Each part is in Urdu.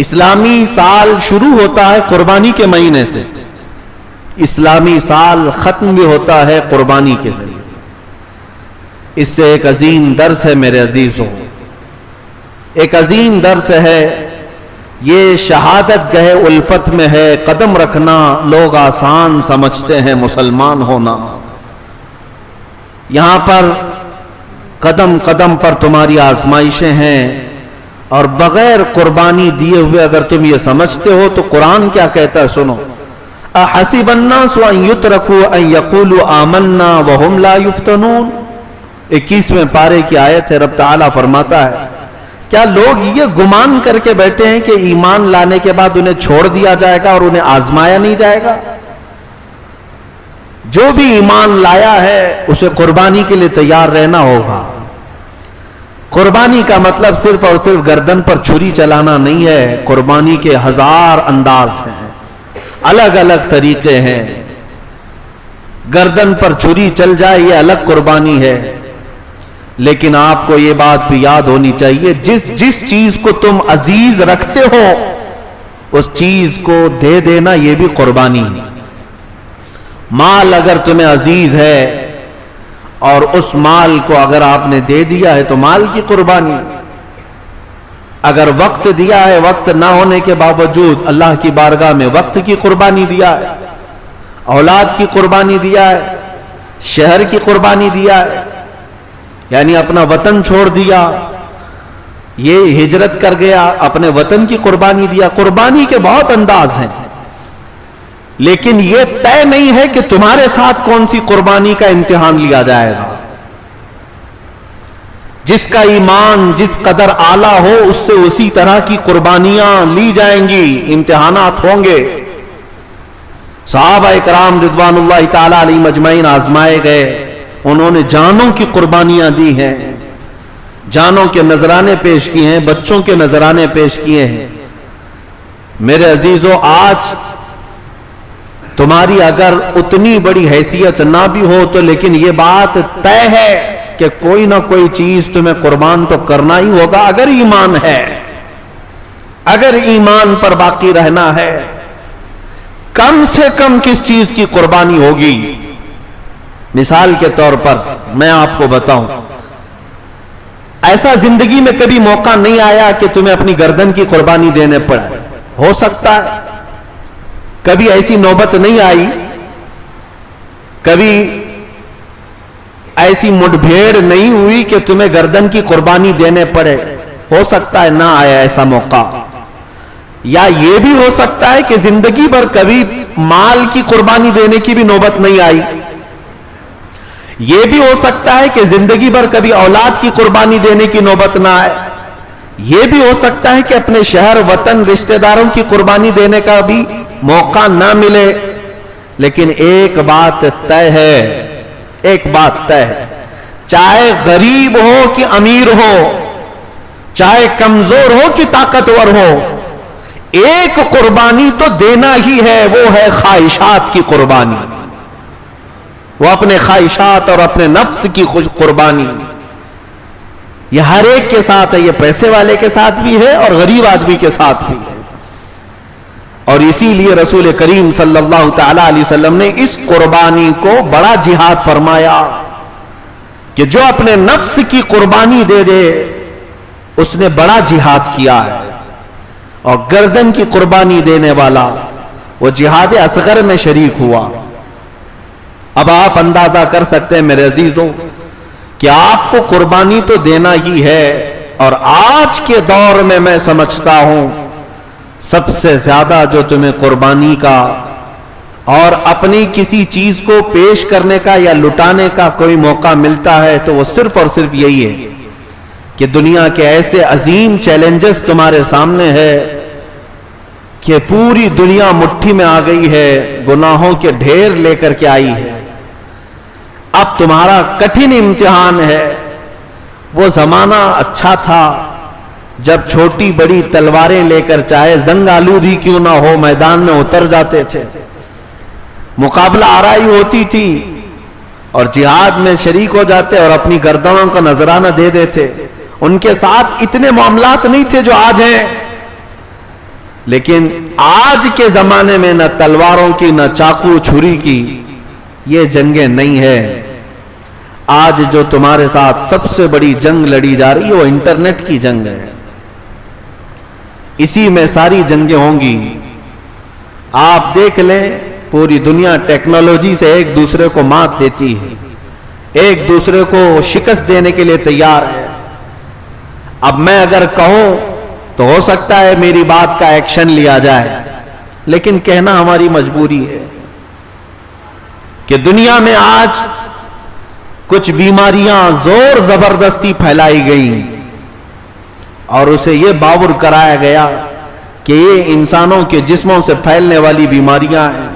اسلامی سال شروع ہوتا ہے قربانی کے مہینے سے، اسلامی سال ختم بھی ہوتا ہے قربانی کے ذریعے سے۔ اس سے ایک عظیم درس ہے میرے عزیزوں، ایک عظیم درس ہے۔ یہ شہادت گہ الفت میں ہے، قدم رکھنا لوگ آسان سمجھتے ہیں مسلمان ہونا، یہاں پر قدم قدم پر تمہاری آزمائشیں ہیں، اور بغیر قربانی دیے ہوئے اگر تم یہ سمجھتے ہو تو قرآن کیا کہتا ہے سنو۔ احسب الناس ان یترکوا ان یقولوا آمنا وهم لا یفتنون، 21ویں پارے کی آیت ہے۔ رب تعالیٰ فرماتا ہے کیا لوگ یہ گمان کر کے بیٹھے ہیں کہ ایمان لانے کے بعد انہیں چھوڑ دیا جائے گا اور انہیں آزمایا نہیں جائے گا؟ جو بھی ایمان لایا ہے اسے قربانی کے لیے تیار رہنا ہوگا۔ قربانی کا مطلب صرف اور صرف گردن پر چھری چلانا نہیں ہے، قربانی کے ہزار انداز ہیں، الگ الگ طریقے ہیں۔ گردن پر چھری چل جائے یہ الگ قربانی ہے، لیکن آپ کو یہ بات بھی یاد ہونی چاہیے جس چیز کو تم عزیز رکھتے ہو اس چیز کو دے دینا یہ بھی قربانی ہے۔ مال اگر تمہیں عزیز ہے اور اس مال کو اگر آپ نے دے دیا ہے تو مال کی قربانی، اگر وقت دیا ہے، وقت نہ ہونے کے باوجود اللہ کی بارگاہ میں وقت کی قربانی دیا ہے، اولاد کی قربانی دیا ہے، شہر کی قربانی دیا ہے، یعنی اپنا وطن چھوڑ دیا، یہ ہجرت کر گیا، اپنے وطن کی قربانی دیا۔ قربانی کے بہت انداز ہیں، لیکن یہ طے نہیں ہے کہ تمہارے ساتھ کون سی قربانی کا امتحان لیا جائے گا۔ جس کا ایمان جس قدر اعلیٰ ہو اس سے اسی طرح کی قربانیاں لی جائیں گی، امتحانات ہوں گے۔ صحابہ کرام رضوان اللہ تعالی علیہم اجمعین آزمائے گئے، انہوں نے جانوں کی قربانیاں دی ہیں، جانوں کے نذرانے پیش کیے ہیں، بچوں کے نذرانے پیش کیے ہیں۔ میرے عزیزوں، آج تمہاری اگر اتنی بڑی حیثیت نہ بھی ہو تو لیکن یہ بات طے ہے کہ کوئی نہ کوئی چیز تمہیں قربان تو کرنا ہی ہوگا اگر ایمان ہے، اگر ایمان پر باقی رہنا ہے۔ کم سے کم کس چیز کی قربانی ہوگی؟ مثال کے طور پر میں آپ کو بتاؤں، ایسا زندگی میں کبھی موقع نہیں آیا کہ تمہیں اپنی گردن کی قربانی دینے پڑے، ہو سکتا ہے کبھی ایسی نوبت نہیں آئی، کبھی ایسی مٹ بھیڑ نہیں ہوئی کہ تمہیں گردن کی قربانی دینے پڑے، ہو سکتا ہے نہ آیا ایسا موقع۔ یا یہ بھی ہو سکتا ہے کہ زندگی بھر کبھی مال کی قربانی دینے کی بھی نوبت نہیں آئی، یہ بھی ہو سکتا ہے کہ زندگی بھر کبھی اولاد کی قربانی دینے کی نوبت نہ آئے، یہ بھی ہو سکتا ہے کہ اپنے شہر وطن رشتہ داروں کی قربانی دینے کا بھی موقع نہ ملے۔ لیکن ایک بات طے ہے، ایک بات طے ہے، چاہے غریب ہو کہ امیر ہو، چاہے کمزور ہو کہ طاقتور ہو، ایک قربانی تو دینا ہی ہے، وہ ہے خواہشات کی قربانی، وہ اپنے خواہشات اور اپنے نفس کی قربانی۔ یہ ہر ایک کے ساتھ ہے، یہ پیسے والے کے ساتھ بھی ہے اور غریب آدمی کے ساتھ بھی ہے۔ اور اسی لیے رسول کریم صلی اللہ تعالی علیہ وسلم نے اس قربانی کو بڑا جہاد فرمایا کہ جو اپنے نفس کی قربانی دے دے اس نے بڑا جہاد کیا ہے، اور گردن کی قربانی دینے والا وہ جہاد اصغر میں شریک ہوا۔ اب آپ اندازہ کر سکتے ہیں میرے عزیزوں کہ آپ کو قربانی تو دینا ہی ہے، اور آج کے دور میں سمجھتا ہوں سب سے زیادہ جو تمہیں قربانی کا اور اپنی کسی چیز کو پیش کرنے کا یا لٹانے کا کوئی موقع ملتا ہے تو وہ صرف اور صرف یہی ہے کہ دنیا کے ایسے عظیم چیلنجز تمہارے سامنے ہے کہ پوری دنیا مٹھی میں آ گئی ہے، گناہوں کے ڈھیر لے کر کے آئی ہے۔ اب تمہارا کٹھن امتحان ہے۔ وہ زمانہ اچھا تھا جب چھوٹی بڑی تلواریں لے کر چاہے زنگ آلود ہی کیوں نہ ہو میدان میں اتر جاتے تھے، مقابلہ آرائی ہوتی تھی اور جہاد میں شریک ہو جاتے اور اپنی گردنوں کا نذرانہ دے دیتے۔ ان کے ساتھ اتنے معاملات نہیں تھے جو آج ہیں۔ لیکن آج کے زمانے میں نہ تلواروں کی نہ چاقو چھری کی یہ جنگیں نہیں ہے. آج جو تمہارے ساتھ سب سے بڑی جنگ لڑی جا رہی ہے وہ انٹرنیٹ کی جنگ ہے. اسی میں ساری جنگیں ہوں گی. آپ دیکھ لیں پوری دنیا ٹیکنالوجی سے ایک دوسرے کو مات دیتی ہے, ایک دوسرے کو شکست دینے کے لیے تیار ہے. اب میں اگر کہوں تو ہو سکتا ہے میری بات کا ایکشن لیا جائے, لیکن کہنا ہماری مجبوری ہے کہ دنیا میں آج کچھ بیماریاں زور زبردستی پھیلائی گئیں اور اسے یہ باور کرایا گیا کہ یہ انسانوں کے جسموں سے پھیلنے والی بیماریاں ہیں,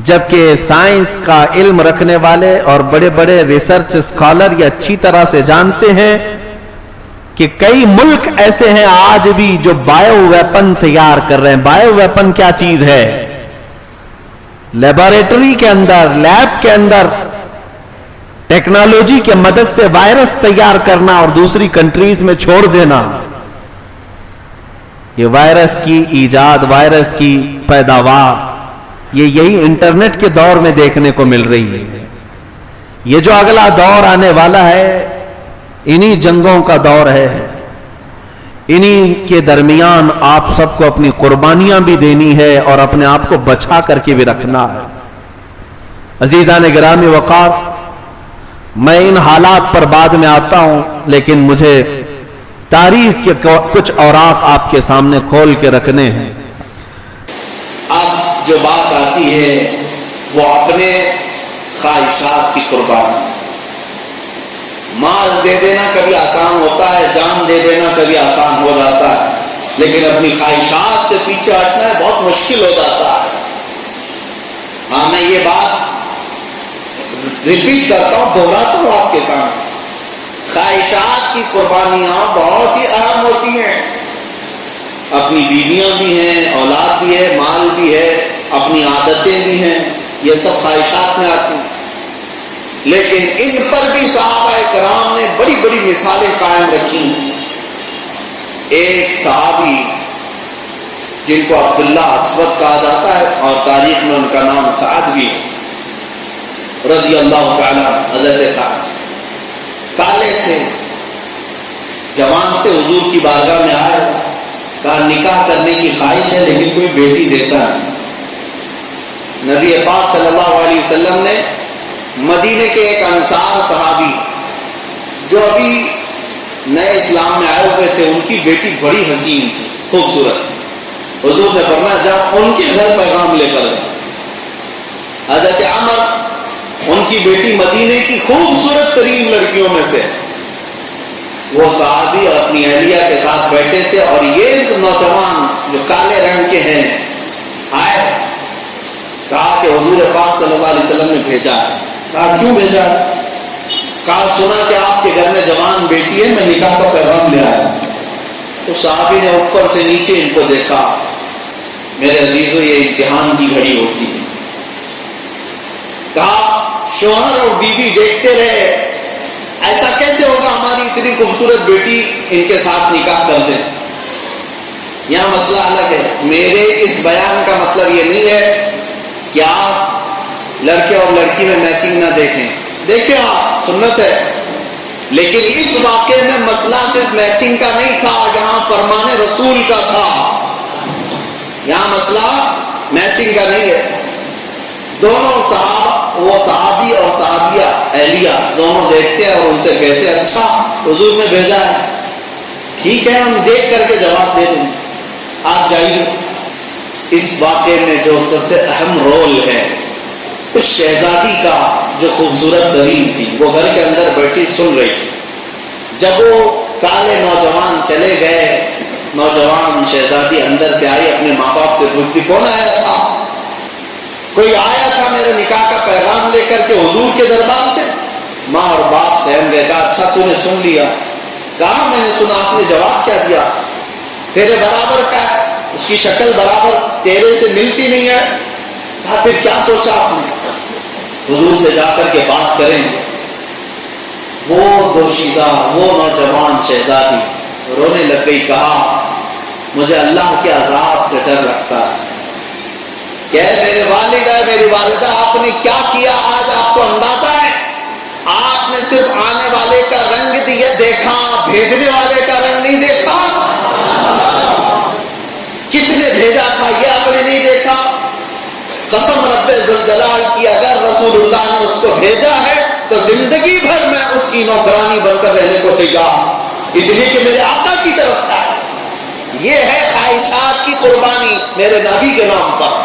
جبکہ سائنس کا علم رکھنے والے اور بڑے بڑے ریسرچ اسکالر یہ اچھی طرح سے جانتے ہیں کہ کئی ملک ایسے ہیں آج بھی جو بایو ویپن تیار کر رہے ہیں. بایو ویپن کیا چیز ہے؟ لیبارٹری کے اندر, لیب کے اندر ٹیکنالوجی کے مدد سے وائرس تیار کرنا اور دوسری کنٹریز میں چھوڑ دینا. یہ وائرس کی ایجاد, وائرس کی پیداوار یہی انٹرنیٹ کے دور میں دیکھنے کو مل رہی ہے. یہ جو اگلا دور آنے والا ہے انہی جنگوں کا دور ہے. انہی کے درمیان آپ سب کو اپنی قربانیاں بھی دینی ہے اور اپنے آپ کو بچا کر کے بھی رکھنا ہے. عزیزان گرامی وقار, میں ان حالات پر بعد میں آتا ہوں, لیکن مجھے تاریخ کے کچھ اوراق آپ کے سامنے کھول کے رکھنے ہیں. اب جو بات آتی ہے وہ اپنے خواہشات کی قربانی. مال دے دینا کبھی آسان ہوتا ہے, جان دے دینا کبھی آسان ہو جاتا ہے, لیکن اپنی خواہشات سے پیچھے ہٹنا بہت مشکل ہو جاتا ہے. ہاں, میں یہ بات ریپیٹ کرتا ہوں, دہراتا ہوں آپ کے سامنے. خواہشات کی قربانیاں بہت ہی اہم ہوتی ہیں. اپنی بیویاں بھی ہیں, اولاد بھی ہے, مال بھی ہے, اپنی عادتیں بھی ہیں, یہ سب خواہشات میں آتی ہیں. لیکن ان پر بھی صحابہ کرام نے بڑی بڑی مثالیں قائم رکھی ہیں. ایک صحابی جن کو عبداللہ اسود کہا جاتا ہے اور تاریخ میں ان کا نام سعد بھی ہے, رضی اللہ تعالی, حضرت سعد کالے تھے, جوان سے حضور کی بارگاہ میں آئے, کہا نکاح کرنے کی خواہش ہے لیکن کوئی بیٹی دیتا نہیں. نبی پاک صلی اللہ علیہ وسلم نے مدینے کے ایک انصار صحابی جو ابھی نئے اسلام میں آئے ہوئے تھے, ان کی بیٹی بڑی حسین تھی, خوبصورت. حضور نے فرمایا جا ان کے گھر پیغام لے کر جا. حضرت عمر, ان کی بیٹی مدینے کی خوبصورت ترین لڑکیوں میں سے, وہ صحابی اور اپنی اہلیہ کے ساتھ بیٹھے تھے اور یہ نوجوان جو کالے رنگ کے ہیں آئے, کہا کہ حضور پاک صلی اللہ علیہ وسلم نے بھیجا ہے. کہا کیوں بھیجا؟ کہا سنا کہ آپ کے گھر میں جوان بیٹی ہے, میں نکاح کا پیغام لے آیا. تو صحابی نے اوپر سے نیچے ان کو دیکھا. میرے عزیزوں, یہ امتحان کی گھڑی ہوتی ہے. کہا شوہر اور بیوی دیکھتے رہے, ایسا کیسے ہوگا ہماری اتنی خوبصورت بیٹی ان کے ساتھ نکاح کر دیں. یہاں مسئلہ الگ ہے. میرے اس بیان کا مطلب یہ نہیں ہے کہ آپ لڑکے اور لڑکی میں میچنگ نہ دیکھیں, دیکھیں آپ, سنت ہے. لیکن اس واقعے میں مسئلہ صرف میچنگ کا نہیں تھا, یہاں فرمان رسول کا تھا. یہاں مسئلہ میچنگ کا نہیں ہے. دونوں صحابہ, وہ صحابی اور صحابیہ اہلیہ دونوں دیکھتے ہیں اور ان سے کہتے ہیں اچھا حضور نے بھیجا ہے, ٹھیک ہے ہم دیکھ کر کے جواب دے دیں, آپ جائیے. اس واقعے میں جو سب سے اہم رول ہے اس شہزادی کا جو خوبصورت ترین تھی, وہ گھر کے اندر بیٹھی سن رہی تھی. جب وہ کالے نوجوان چلے گئے, نوجوان شہزادی اندر سے آئی, اپنے ماں باپ سے پوچھتی کون آیا تھا؟ کوئی آیا تھا میرے نکاح کا پیغام لے کر کے حضور کے دربار سے. ماں اور باپ سہم گئے. کہا اچھا تو نے سن لیا؟ کہا میں نے سنا. آپ نے جواب کیا دیا؟ تیرے برابر کا ہے, اس کی شکل برابر تیرے سے ملتی نہیں ہے. کہا پھر کیا سوچا آپ نے؟ حضور سے جا کر کے بات کریں گے. وہ دوشیزہ, وہ نوجوان شہزادی رونے لگ گئی. کہا مجھے اللہ کے عذاب سے ڈر لگتا ہے کہ میرے والد ہے میری والدہ آپ نے کیا کیا آج آپ کو اندازہ ہے آپ نے صرف آنے والے کا رنگ دیا دیکھا بھیجنے والے کا رنگ نہیں دیکھا کس نے بھیجا تھا یہ آپ نے نہیں دیکھا قسم رب ذوالجلال کی اگر رسول اللہ نے اس کو بھیجا ہے تو زندگی بھر میں اس کی نوکرانی بن کر رہنے کو تیار اس لیے کہ میرے آقا کی طرف سے ہے یہ ہے خواہشات کی قربانی میرے نبی کے نام پر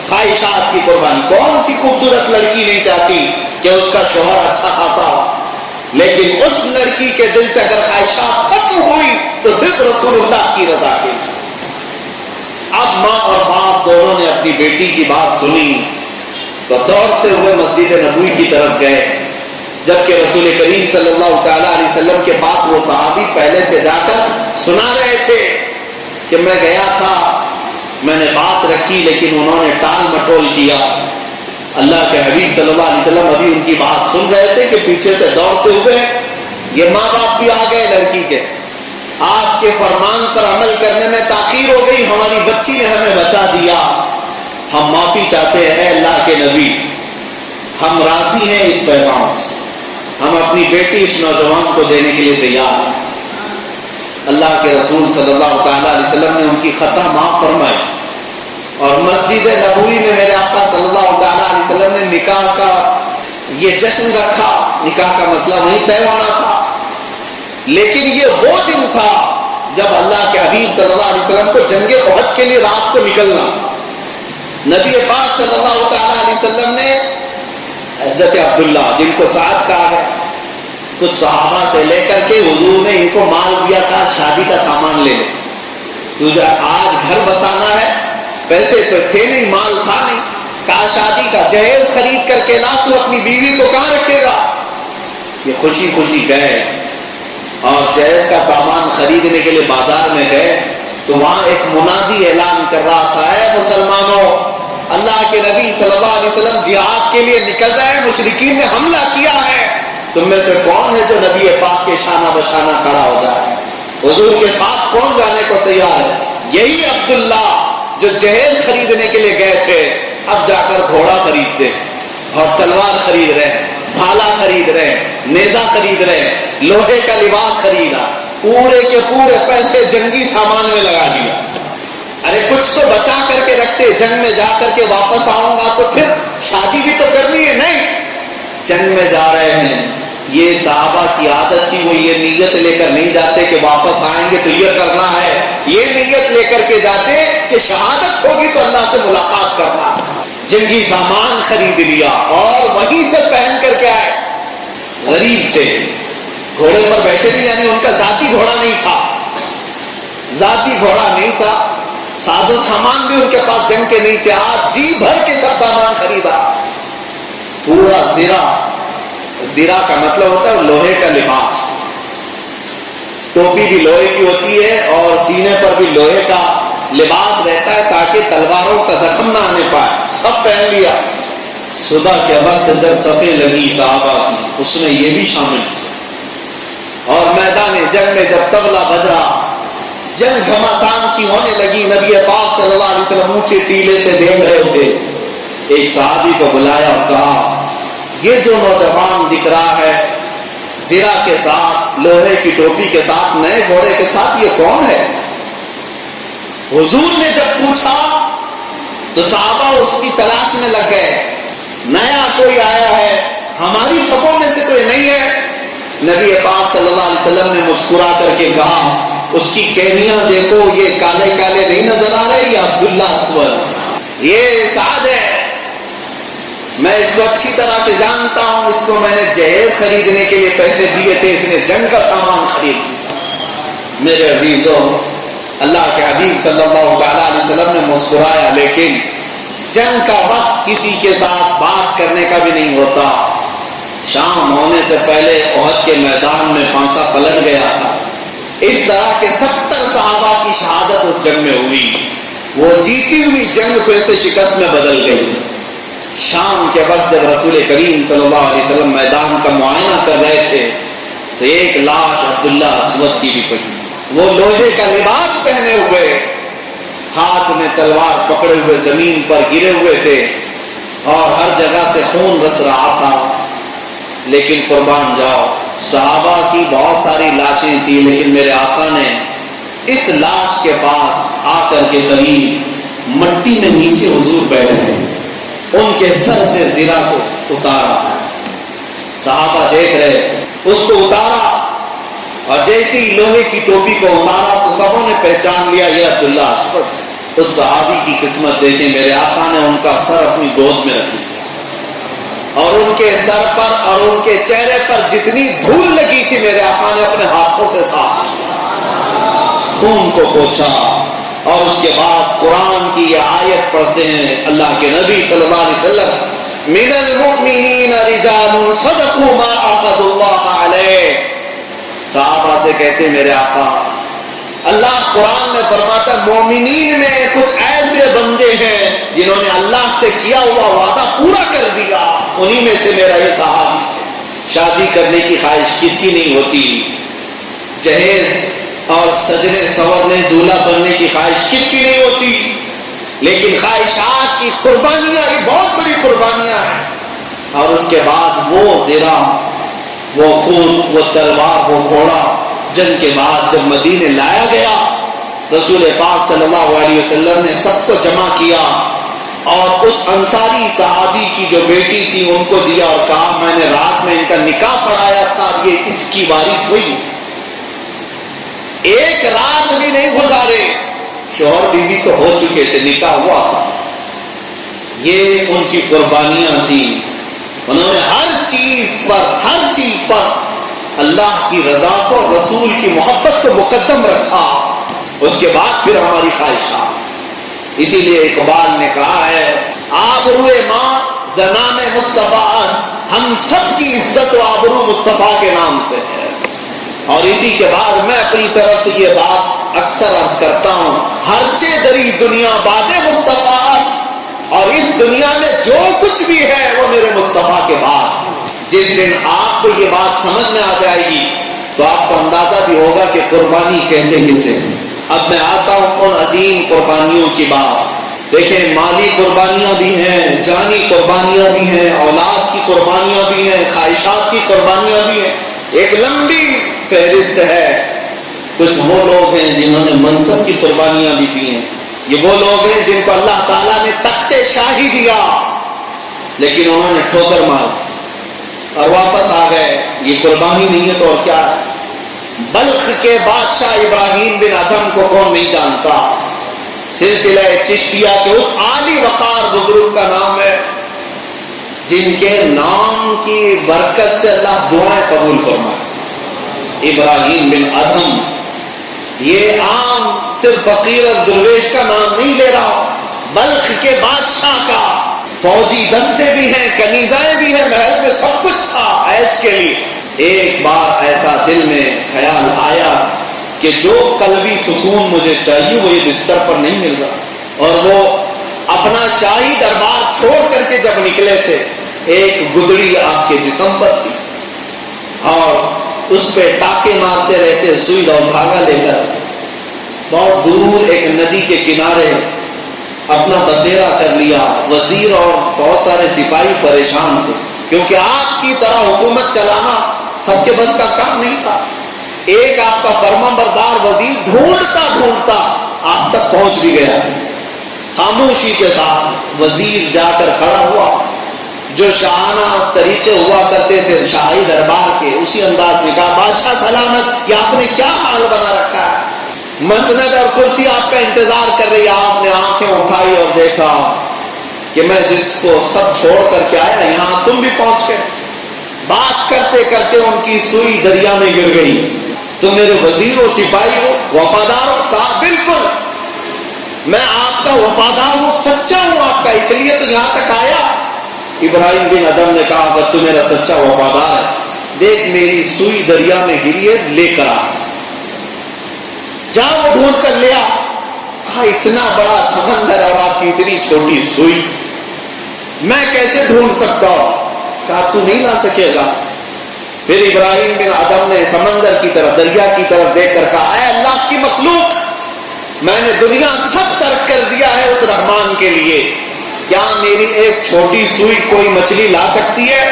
خواہشات کی قربانی کون سی خوبصورت لڑکی نہیں چاہتی کہ اس کا شوہر اچھا خاصا ہو لیکن اس لڑکی کے دل سے اگر خواہشات ختم ہوئی تو صرف رسول اللہ کی رضا کے اب ماں اور باپ دونوں نے اپنی بیٹی کی بات سنی تو دوڑتے ہوئے مسجد نبوی کی طرف گئے جبکہ رسول کریم صلی اللہ تعالیٰ علیہ وسلم کے پاس وہ صحابی پہلے سے جا کر سنا رہے تھے کہ میں گیا تھا میں نے بات رکھی لیکن انہوں نے ٹال مٹول کیا اللہ کے حبیب صلی اللہ علیہ وسلم ابھی ان کی بات سن رہے تھے کہ پیچھے سے دوڑتے ہوئے یہ ماں باپ بھی آ گئے لڑکی کے آپ کے فرمان پر عمل کرنے میں تاخیر ہو گئی ہماری بچی نے ہمیں بتا دیا ہم معافی چاہتے ہیں اللہ کے نبی ہم راضی ہیں اس پیغام سے ہم اپنی بیٹی اس نوجوان کو دینے کے لیے تیار ہیں اللہ کے رسول صلی اللہ تعالیٰ علیہ وسلم نے ان کی خطا معاف فرمائی اور مسجد نبوی میں میرے آقا صلی اللہ تعالیٰ علیہ وسلم نے نکاح کا یہ جشن رکھا نکاح کا مسئلہ وہیں طے ہونا تھا لیکن یہ وہ دن تھا جب اللہ کے حبیب صلی اللہ علیہ وسلم کو جنگ احد کے لیے رات کو نکلنا تھا نبی پاک صلی اللہ تعالیٰ علیہ وسلم نے حضرت عبداللہ جن کو سعد کہا ہے کچھ صحابہ سے لے کر کے حضور نے ان کو مال دیا تھا شادی کا سامان لے لے تجھے آج گھر بسانا ہے پیسے تو تھے نہیں مال تھا نہیں کہا شادی کا جہیز خرید کر کے لا تو اپنی بیوی کو کہاں رکھے گا یہ خوشی خوشی گئے اور جہیز کا سامان خریدنے کے لیے بازار میں گئے تو وہاں ایک منادی اعلان کر رہا تھا اے مسلمانوں اللہ کے نبی صلی اللہ علیہ وسلم جہاد کے لیے نکل رہے ہیں مشرکین نے حملہ کیا ہے تم میں سے کون ہے جو نبی پاک کے شانہ بشانہ کھڑا ہو جائے حضور کے ساتھ کون جانے کو تیار ہے یہی عبداللہ جو جہیز خریدنے کے لیے گئے تھے اب جا کر گھوڑا خریدتے اور تلوار خرید رہے ہیں بھالا خرید رہے ہیں نیزہ خرید رہے ہیں لوہے کا لباس خریدا پورے کے پورے پیسے جنگی سامان میں لگا دیا ارے کچھ تو بچا کر کے رکھتے جنگ میں جا کر کے واپس آؤں گا تو پھر شادی بھی تو کرنی ہے نہیں جنگ میں جا رہے ہیں یہ صحابہ کی عادت تھی وہ یہ نیت لے کر نہیں جاتے کہ واپس آئیں گے تو یہ کرنا ہے یہ نیت لے کر کے جاتے کہ شہادت ہوگی تو اللہ سے ملاقات کرنا جنگی سامان خرید لیا اور وہیں سے پہن کر کے آئے غریب تھے گھوڑے پر بیٹھے نہیں یعنی ان کا ذاتی گھوڑا نہیں تھا ذاتی گھوڑا نہیں تھا ساز و سامان بھی ان کے پاس جنگ کے نہیں تھے آج جی بھر کے سب سامان خریدا پورا زیرہ کا مطلب ہوتا ہے لوہے کا لباس ٹوپی بھی لوہے کی ہوتی ہے اور سینے پر بھی لوہے کا لباس رہتا ہے تاکہ تلواروں کا زخم نہ آنے پائے سب پہن لیا صبح کے وقت جب صفیں لگی صحابہ کی اس میں یہ بھی شامل تھے اور میدان جنگ میں جب طبلہ بج رہا جنگ گھمسان کی ہونے لگی نبی پاک صلی اللہ علیہ وسلم اونچے ٹیلے سے دیکھ رہے تھے ایک صحابی کو بلایا اور کہا یہ جو نوجوان دکھ رہا ہے زرہ کے ساتھ لوہے کی ٹوپی کے ساتھ نئے گھوڑے کے ساتھ یہ کون ہے حضور نے جب پوچھا تو صحابہ اس کی تلاش میں لگ گئے نیا کوئی آیا ہے ہماری صفوں میں سے کوئی نہیں ہے نبی پاک صلی اللہ علیہ وسلم نے مسکرا کر کے کہا اس کی کہنیاں دیکھو یہ کالے کالے نہیں نظر آ رہے یہ عبداللہ اسود یہ سعد ہے میں اس کو اچھی طرح سے جانتا ہوں اس کو میں نے جہیز خریدنے کے لیے پیسے دیے تھے اس نے جنگ کا سامان خرید لیا میرے عزیزوں اللہ کے حبیب صلی اللہ تعالیٰ علیہ وسلم نے مسکرایا لیکن جنگ کا وقت کسی کے ساتھ بات کرنے کا بھی نہیں ہوتا شام ہونے سے پہلے احد کے میدان میں پانسا پلٹ گیا تھا اس طرح کے 70 صحابہ کی شہادت اس جنگ میں ہوئی وہ جیتی ہوئی جنگ پھر سے شکست میں بدل گئی شام کے وقت جب رسول کریم صلی اللہ علیہ وسلم میدان کا معائنہ کر رہے تھے تو ایک لاش عبداللہ اسود کی بھی پڑی وہ لوہے کا لباس پہنے ہوئے، ہاتھ میں تلوار پکڑے ہوئے زمین پر گرے ہوئے تھے اور ہر جگہ سے خون رس رہا تھا. لیکن قربان جاؤ، صحابہ کی بہت ساری لاشیں تھیں، لیکن میرے آقا نے اس لاش کے پاس آ کر کے قریب مٹی میں نیچے حضور بیٹھے، ان کے سر سے زرہ کو اتارا. صحابہ دیکھ رہے تھے، اس کو اتارا اور جیسے ہی لوہے کی ٹوپی کو اتارا تو سبوں نے پہچان لیا یہ عبداللہ اسود. اس صحابی کی قسمت دیکھیں، میرے آقا نے ان کا سر اپنی گود میں رکھ لیا اور ان کے سر پر اور ان کے چہرے پر جتنی دھول لگی تھی میرے آقا نے اپنے ہاتھوں سے صاف کیا، خون کو پوچھا. اور اس کے بعد قرآن کی یہ آیت پڑھتے ہیں اللہ کے نبی صلی اللہ علیہ وسلم، من المؤمنین رجال صدقوا ما عاهدوا اللہ علیہ. صحابہ سے کہتے ہیں میرے آقا، اللہ قرآن میں فرماتا مومنین میں کچھ ایسے بندے ہیں جنہوں نے اللہ سے کیا ہوا وعدہ پورا کر دیا، انہی میں سے میرا یہ صحابی ہے. شادی کرنے کی خواہش کس کی نہیں ہوتی، جہیز اور سجنے سنورنے دولہا بننے کی خواہش کس کی نہیں ہوتی، لیکن خواہشات کی قربانیاں یہ بہت بڑی قربانیاں ہیں. اور اس کے بعد وہ زرہ، وہ خون، وہ تلوار، وہ گھوڑا جنگ کے بعد جب مدینے لایا گیا، رسول پاک صلی اللہ علیہ وسلم نے سب کو جمع کیا اور اس انصاری صحابی کی جو بیٹی تھی ان کو دیا اور کہا میں نے رات میں ان کا نکاح پڑھایا تھا، یہ اس کی وارث ہوئی. ایک رات بھی نہیں گزارے، شوہر بیوی تو ہو چکے تھے، نکاح ہوا تھا. یہ ان کی قربانیاں تھیں. انہوں نے ہر چیز پر اللہ کی رضا کو، رسول کی محبت کو مقدم رکھا. اس کے بعد پھر ہماری خواہشات. اسی لیے اقبال نے کہا ہے آبروئے ماں زنان مصطفیٰ، ہم سب کی عزت و آبرو مصطفیٰ کے نام سے ہے. اور اسی کے بعد میں اپنی طرف سے یہ بات اکثر عرض کرتا ہوں، ہرچے دری دنیا باد مصطفیٰ، اور اس دنیا میں جو کچھ بھی ہے وہ میرے مصطفیٰ کے بعد. جس دن آپ کو یہ بات سمجھ میں آ جائے گی تو آپ کو اندازہ بھی ہوگا کہ قربانی کہتے کسے. اب میں آتا ہوں ان عظیم قربانیوں کی بات. دیکھیں مالی قربانیاں بھی ہیں، جانی قربانیاں بھی ہیں، اولاد کی قربانیاں بھی ہیں، خواہشات کی قربانیاں بھی ہیں. ایک لمبی فہرست ہے. کچھ وہ لوگ ہیں جنہوں نے منصب کی قربانیاں بھی دی ہیں. یہ وہ لوگ ہیں جن کو اللہ تعالیٰ نے تخت شاہی دیا لیکن انہوں نے ٹھوکر مار اور واپس آ گئے. یہ قربانی نہیں ہے تو اور کیا ہے. بلخ کے بادشاہ ابراہیم بن ادھم کو کون نہیں جانتا، سلسلہ چشتیہ کے اس عالی وقار بزرگ کا نام ہے جن کے نام کی برکت سے اللہ دعائیں قبول فرمائے. ابراہیم بن ادھم. یہ عام صرف فقیر اور درویش کا نام نہیں لے رہا، بلخ کے بادشاہ کا. فوجی دستے بھی ہیں، کنیزائیں بھی ہیں، محل میں سب کچھ تھا عیش کے لیے. ایک بار ایسا دل میں خیال آیا کہ جو قلبی سکون مجھے چاہیے وہ یہ بستر پر نہیں مل رہا. اور وہ اپنا شاہی دربار چھوڑ کر کے جب نکلے تھے، ایک گدڑی آپ کے جسم پر تھی اور اس پہ ٹاکے مارتے رہتے سوئی اور دھاگا لے کر. بہت دور ایک ندی کے کنارے اپنا بسیرا کر لیا. وزیر اور بہت سارے سپاہی پریشان تھے کیونکہ آپ کی طرح حکومت چلانا سب کے بس کا کام نہیں تھا. ایک آپ کا فرما بردار وزیر ڈھونڈتا آپ تک پہنچ بھی گیا. خاموشی کے ساتھ وزیر جا کر کھڑا ہوا. جو شاہانہ طریقے ہوا کرتے تھے شاہی دربار کے، اسی انداز میں کہا بادشاہ سلامت، یہ آپ نے کیا حال بنا رکھا ہے. مسند اور کرسی آپ کا انتظار کر رہی ہے. آپ نے آنکھیں اٹھائی اور دیکھا کہ میں جس کو سب چھوڑ کر کے آیا یہاں تم بھی پہنچ گئے. بات کرتے کرتے ان کی سوئی دریا میں گر گئی. تم میرے وزیر و سپاہی ہو، وفادار ہو؟ کہا بالکل میں آپ کا وفادار ہوں، سچا ہوں آپ کا، اس لیے تو یہاں تک آیا. ابراہیم بن ادھم نے کہا اگر تو میرا سچا وفادار ہے دیکھ میری سوئی دریا میں گری ہے، لے کر آ. جا وہ ڈھونڈ کر لیا. کہا اتنا بڑا سمندر اور آپ کی اتنی چھوٹی سوئی میں کیسے ڈھونڈ سکتا ہوں. کہا تو نہیں لا سکے گا. پھر ابراہیم بن ادم نے سمندر کی طرف، دریا کی طرف دیکھ کر کہا، اے اللہ کی مخلوق، میں نے دنیا سب ترک کر دیا ہے اس رحمان کے لیے، کیا میری ایک چھوٹی سوئی کوئی مچھلی لا سکتی ہے؟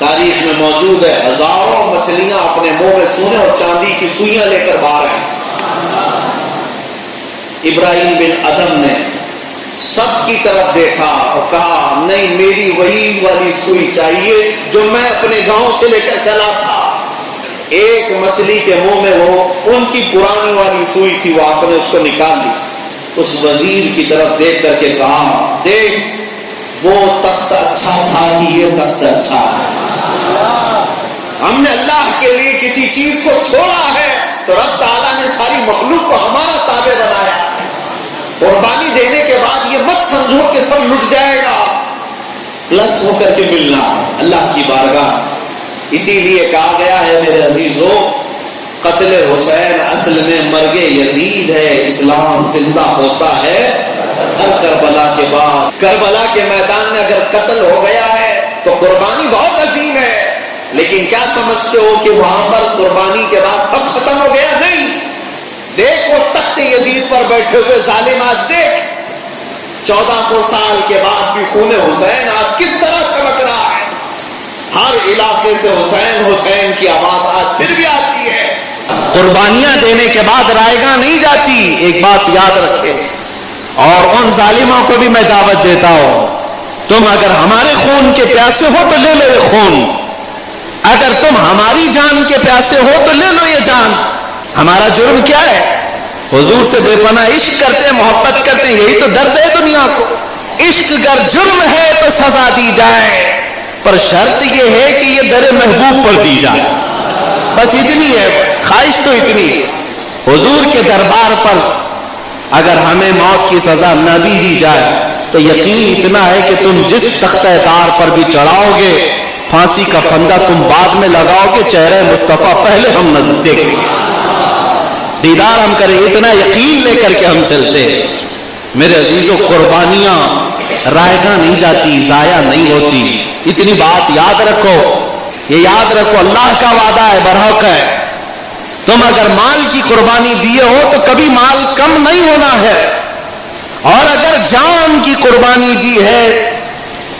تاریخ میں موجود ہے ہزاروں مچھلیاں اپنے منہ میں سونے اور چاندی کی سوئیاں لے کر باہر آئیں۔ ابراہیم بن ادم نے سب کی طرف دیکھا اور کہا، نہیں، میری وہی والی سوئی چاہیے جو میں اپنے گاؤں سے لے کر چلا تھا۔ ایک مچھلی کے منہ میں وہ ان کی پرانی والی سوئی تھی، وہ آپ نے اس کو نکال لی۔ اس وزیر کی طرف دیکھ کر کے کہا، دیکھ، وہ تخت اچھا تھا کہ یہ تخت اچھا ہے؟ ہم نے اللہ کے لیے کسی چیز کو چھوڑا ہے تو رب تعالیٰ نے ساری مخلوق کو ہمارا تابع بنایا۔ قربانی دینے کے بعد یہ مت سمجھو کہ سب لٹ جائے گا، پلس ہو کر کے ملنا اللہ کی بارگاہ۔ اسی لیے کہا گیا ہے میرے عزیزو، قتل حسین اصل میں مرگ یزید ہے، اسلام زندہ ہوتا ہے ہر کربلا کے بعد۔ کربلا کے میدان میں اگر قتل ہو گیا ہے تو قربانی بہت عظیم ہے، لیکن کیا سمجھتے ہو کہ وہاں پر قربانی کے بعد سب ختم ہو گیا؟ نہیں، دیکھ وہ تخت یزید پر بیٹھے ہوئے ظالم، آج دیکھ 1400 سال کے بعد بھی خون حسین آج کس طرح چمک رہا ہے۔ ہر علاقے سے حسین حسین کی آواز آج پھر بھی آتی ہے۔ قربانیاں دینے کے بعد رائے گاہ نہیں جاتی، ایک بات یاد رکھے، اور ان ظالموں کو بھی میں دعوت دیتا ہوں، تم اگر ہمارے خون کے پیاسے ہو تو لے لو یہ خون، اگر تم ہماری جان کے پیاسے ہو تو لے لو یہ جان۔ ہمارا جرم کیا ہے؟ حضور سے بے پناہ عشق کرتے ہیں، محبت کرتے ہیں، یہی تو درد ہے دنیا کو۔ عشق اگر جرم ہے تو سزا دی جائے، پر شرط یہ ہے کہ یہ در محبوب پر دی جائے، بس اتنی ہے، خواہش تو اتنی ہے۔ حضور کے دربار پر اگر ہمیں موت کی سزا نہ بھی دی جائے تو یقین اتنا ہے کہ تم جس تختہ دار پر بھی چڑھاؤ گے، پھانسی کا پھندا تم بعد میں لگاؤ گے، چہرہ مصطفیٰ پہلے ہم دیکھیں گے، دیدار ہم کریں، اتنا یقین لے کر کے ہم چلتے ہیں۔ میرے عزیزوں، قربانیاں رائے گاہ نہیں جاتی، ضائع نہیں ہوتی، اتنی بات یاد رکھو، یہ یاد رکھو، اللہ کا وعدہ ہے، برحق ہے، تم اگر مال کی قربانی دیے ہو تو کبھی مال کم نہیں ہونا ہے، اور اگر جان کی قربانی دی ہے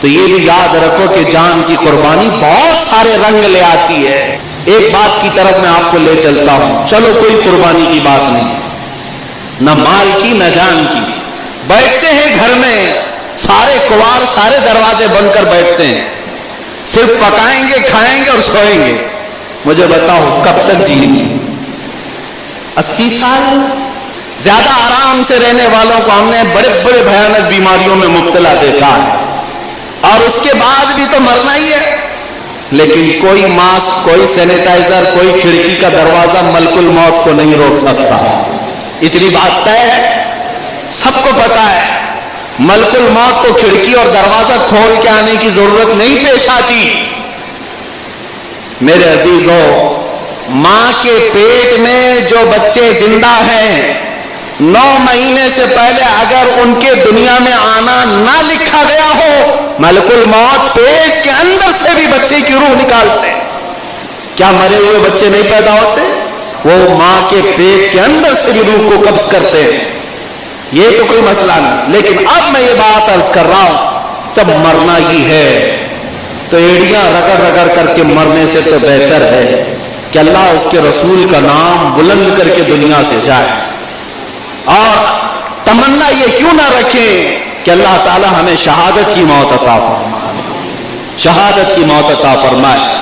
تو یہ بھی یاد رکھو کہ جان کی قربانی بہت سارے رنگ لے آتی ہے۔ ایک بات کی طرف میں آپ کو لے چلتا ہوں، چلو کوئی قربانی کی بات نہیں، نہ مال کی نہ جان کی، بیٹھتے ہیں گھر میں، سارے کباڑ سارے دروازے بند کر بیٹھتے ہیں، صرف پکائیں گے، کھائیں گے اور سوئیں گے، مجھے بتاؤ کب تک جیئیں گے؟ 80 سال؟ زیادہ آرام سے رہنے والوں کو ہم نے بڑے بڑے بھیانک بیماریوں میں مبتلا دیکھا ہے، اور اس کے بعد بھی تو مرنا ہی ہے، لیکن کوئی ماسک، کوئی سینیٹائزر، کوئی کھڑکی کا دروازہ ملک الموت کو نہیں روک سکتا، اتنی بات طے ہے، سب کو پتا ہے، ملک الموت کو کھڑکی اور دروازہ کھول کے آنے کی ضرورت نہیں پیش آتی۔ میرے عزیزوں، ماں کے پیٹ میں جو بچے زندہ ہیں، 9 مہینے سے پہلے اگر ان کے دنیا میں آنا نہ لکھا گیا ہو، ملک الموت پیٹ کے اندر سے بھی بچے کی روح نکالتے ہیں۔ کیا مرے ہوئے بچے نہیں پیدا ہوتے؟ وہ ماں کے پیٹ کے اندر سے بھی روح کو قبض کرتے ہیں، یہ تو کوئی مسئلہ نہیں، لیکن اب میں یہ بات عرض کر رہا ہوں، جب مرنا ہی ہے تو ایڑیاں رگڑ رگڑ کر کے مرنے سے تو بہتر ہے کہ اللہ اس کے رسول کا نام بلند کر کے دنیا سے جائے، اور تمنا یہ کیوں نہ رکھیں کہ اللہ تعالی ہمیں شہادت کی موت عطا فرمائے، شہادت کی موت عطا فرمائے۔